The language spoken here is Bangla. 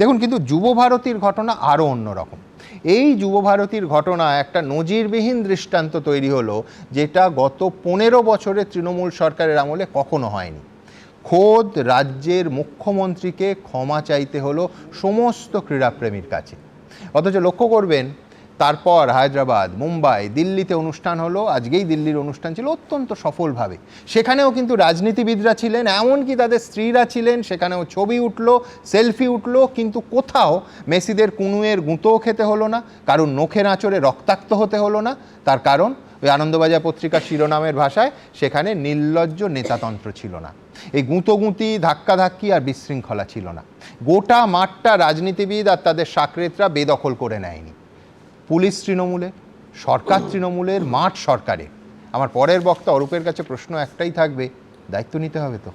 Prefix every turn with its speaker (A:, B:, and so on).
A: দেখুন, কিন্তু যুবভারতীর ঘটনা আরও অন্যরকম। এই যুবভারতীর ঘটনা একটা নজিরবিহীন দৃষ্টান্ত তৈরি হলো, যেটা গত 15 বছরের তৃণমূল সরকারের আমলে কখনো হয়নি। খোদ রাজ্যের মুখ্যমন্ত্রীকে ক্ষমা চাইতে হলো সমস্ত ক্রীড়াপ্রেমীর কাছে। অথচ লক্ষ্য করবেন, তারপর হায়দ্রাবাদ, মুম্বাই, দিল্লিতে অনুষ্ঠান হলো। আজকেই দিল্লির অনুষ্ঠান ছিল অত্যন্ত সফলভাবে। সেখানেও কিন্তু রাজনীতিবিদরা ছিলেন, এমনকি তাদের স্ত্রীরা ছিলেন। সেখানেও ছবি উঠলো, সেলফি উঠলো, কিন্তু কোথাও মেসিদের কুনুয়ের গুঁতোও খেতে হলো না, কারণ নখের আঁচড়ে রক্তাক্ত হতে হলো না। তার কারণ ওই আনন্দবাজার পত্রিকার শিরোনামের ভাষায় সেখানে নির্লজ্জ নেতাতন্ত্র ছিল না। এই গুঁতোগুঁতি, ধাক্কাধাক্কি আর বিশৃঙ্খলা ছিল না। গোটা মাঠটা রাজনীতিবিদ আর তাদের সাকরেতরা বেদখল করে নেয়নি। পুলিশ তৃণমূলের, সরকার তৃণমূলের, মাঠ সরকারের। আমার পরের বক্তা অরূপের কাছে প্রশ্ন একটাই থাকবে, দায়িত্ব নিতে হবে তো।